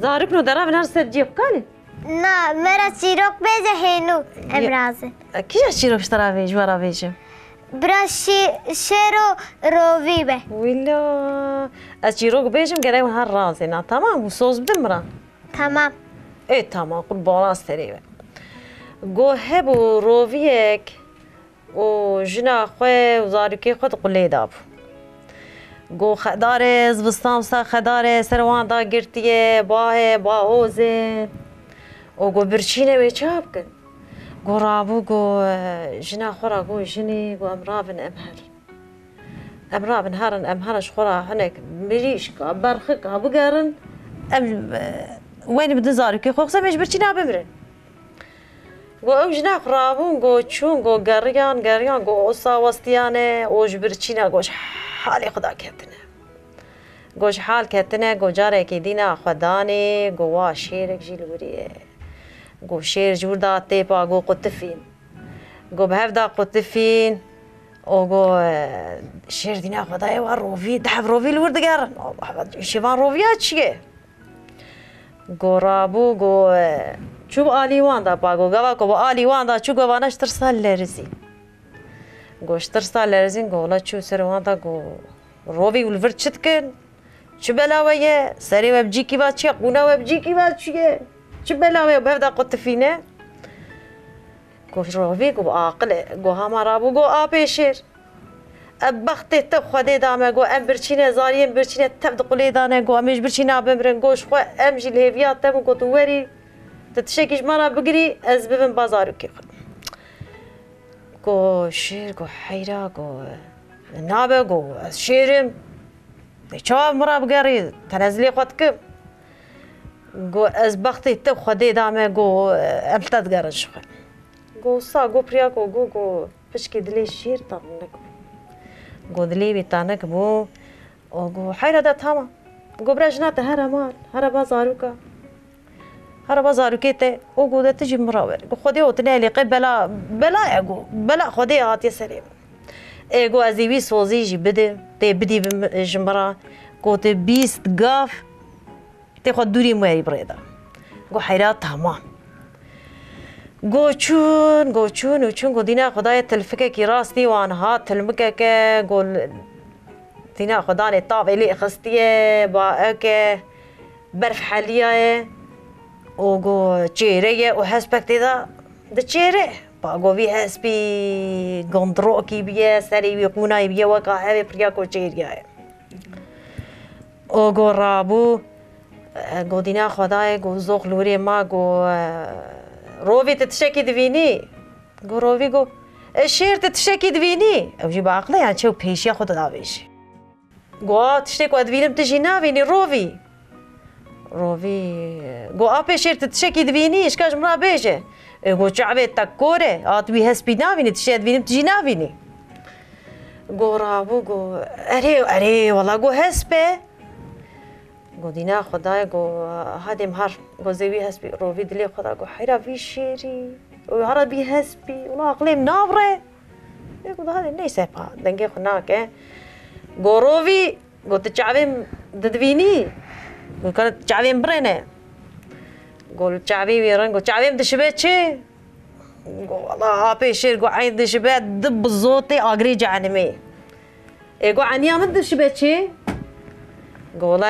زارك نو درا بنار سرجيب قال نه مرا چیروک بیجه هینو امرازه كيش شيروك اشترى بيج ورا بيجم برا شیرو روی به ولا اشيروك بيجم قراي من هالرازنا تمام وصوص بدمرة تمام ايه تمام قل باراس تريبه قو هبو روفيك و جنا خوي وزاركي خود قلي داب قو خداره زبستان سا خداره سروان دا گرتیه باه هوزه و قو برچینه به چاب کن قو رابو قو جنا خورا قو جنی قو امرابن امرابن هارن امهرش خورا هنك مريش برخك بقارن وين بدن زاركي خو خصم برچینا بمرن قو ام جنا خرابون قو چون قو قريان قو اصا وستيانه اوج برچینا قوش حالي خدا كتنه قوش حال كتنه قو جارك دينا خداني قو وا شيرك جيلوريه قو شير جوردا تيبا قو قطفين قو بهفدا قطفين او قو شير دينا خداي وا روفي دحب روفي الورد قارن شيفان روفيات شيه قو رابو قو شو آلي واندا باقو قوا قو آلي واندا شو قوا نشترسال لرزي قو اشترسال لرزين قو لا شو سرواندا قو روفي والفرد شتكن شو بلاوية سري وبجيكي بات شي قونا وبجيكي بات شي شو بلاوية بهفدا قطفينه قو روفي قو عاقل قو هما رابو قو آبيشير بختي تب خدي دامه قو ام برچينه زارين برچينه تب قولي دانه قو امش برچينه بمرن قوش خو امجي الهيفيات تم قو توري تتشكيش مرة بقري از ببن بازارو كي قو شير قو حيرا قو نابه قو از شيرم شباب مرة بقري تنزلي خدكم قو از بختي تب خدي دامه قو امتد قرش خو قو صا قو بريا قو بشكي دلي شير طانك قو دلي بيتانك بو قو حيرا دا تاما قو برجنات هرا مال هرا بازاروكا هرا بازاروكيته وقو تجي مراور قو خدي وتنالي بلا بلا خدي هاتي سليم قو ازيبي سوزيجي بدي بجمرا قو تبيست قاف تاخد دوري مواري بريدا قو حيرات تمام قو چون قو دينا خداي تلفكك كي راستي وانهات تلمكك قو دينا خداني طاف الي خستيه باك برف حاليه وقو تشيريه وحسبك دا تشيريه باقو في حسبي قندروكي بيه سري بيكونا بيه وقاعه برياكو تشيريه وقو رابو قو دينا خداي قو زوق لوري ما قو روفي تتشكي دفيني قو روفي قو الشير تتشكي دفيني اوجي بعقلي يعني شو بيشي خد دافيش قو تشتكي ادفينم تجي نافيني روفي قو ابي شير تتشكي دفيني ايش كاش مرا بيجي قو شعبي تكوري اتوي هسبي نافيني تشتكي ادفينم تجي نافيني قو رابو قو اري والله قو هسبي قو دينا خداي قو هادي مهار قو زيوي هسبي روفي دلي خدا قو حيرا في شيري وعربي هسبي والله اقليم نابره يقول هذا ليس با دنجي هناك قو روفي قو تشعبي ددفيني قو كانت تشعبي برينه قو تشعبي ويرن قو تشعبي دشبات شي قو والله ابي شير قو عين دشبات دب الزوطي اغري جعنمي قو عنيا من دشبات شي قول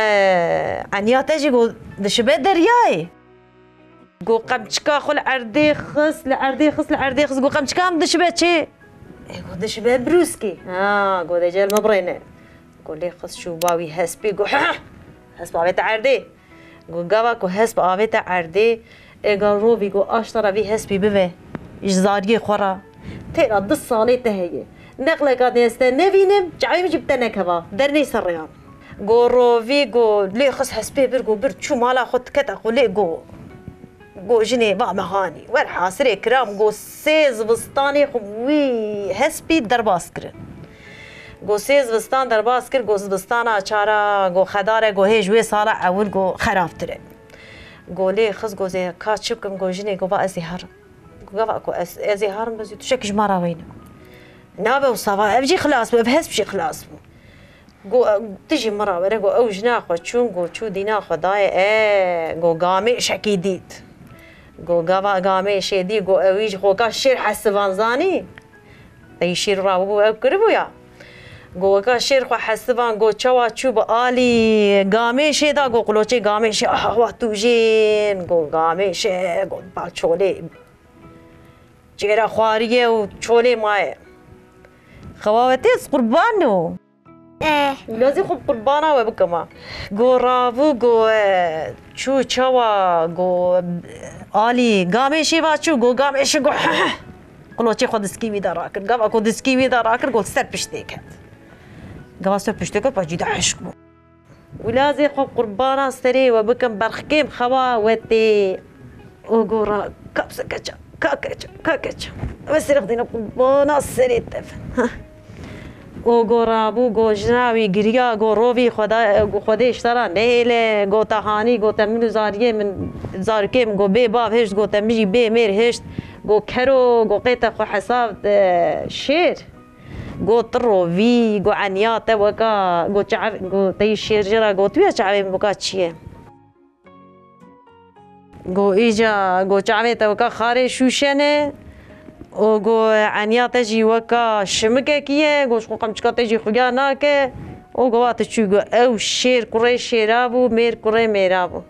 عنيا تجي قول دشبات درياي قول قمشكا خل عرديخس لعرديخس قول قمشكا من دشبات شي قول دشبات بروسكي قول دجال مبرينه قول لي خص شو باوي هسبي قول هسب آويت عردي قول قوا قول هسب آويت عردي قول روبي قول اشترى بي هسبي ببه اجزاري خورا تيرا 10 سالي تهيي نقله قاد نستنفينم جعبي جبتنا كبا درني سريان قو روفي قو لي خص حسبي برقو برد شو مالا خد كتا قو لي قو جني با مهاني والحاصري كرام قو سيز بسطاني خوي حسبي درباس كرن قو سيز بستان درباس كر قو بستانا چارا قو خداره قو هجوي صالة اول قو خراب تره قو لي خص قو زي كاتشب كم قو جني قو با ازيهار قو ازيهارم بزي تشكش مرا وين نابه وصافا ابجي خلاص بهس بشي خلاص گو تجی مرا بره گو اوج ناخو چون گو چو دینا خدای گو گامی شکی دید گو گامی شدی گو اویج خو کا شیر حسبان زانی تی شیر را بو او کربو یا گو کا شیر خو حسبان گو چوا چوب آلی گامی شدا گو قلوچه گامی ش وا تو جین گو گامی ش گو با چوله جیرا خواریه و چوله مای خواوتی از قربانو لازم خوب قربانا و بکما گو راو گو چو چوا گو آلی گامیشی و چو گو گامیشی گو قلوچی خود اسکیوی دارا کرد گاوا خود اسکیوی دارا کرد گو سر پشته کرد گاوا سر پشته کرد باجی دعشق بو ولازم خوب قربانا سری و بکم برخکیم خوا و تی او گو را کبس کچا کچا بس رخدینا قربانا سری تفن او گو رابو گو جناوی گریا گو روی خودش ترا نیله گو تهانی گو تمنو زاریه من زارکیم گو بی باب هشت گو تمجی بی میر هشت گو کرو گو قیت خو حساب شیر گو ترو وی گو عنیات وکا گو چعب گو تی شیر جرا گو توی چعبی بکا چیه گو ایجا گو چعبی وکا خاره شوشنه او گو عنیا تجی وکا شمکه کیه گوش خو قمچکا تجی خویا ناکه او گوات چو گو او شیر کره شیرابو میر کره میرابو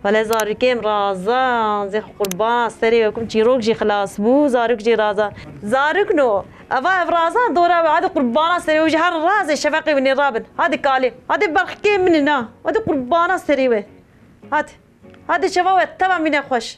ولی زارکیم رازان زی قربان سری وکم چیروک جی خلاص بو زارک جی رازان زارک نو اوا افرازان دورا هذا قربان سری وجه هر راز شفقي من الرابن هذه كالي هذه برخكي مننا هذه قربان سری هذه شفاوة تبع من خوش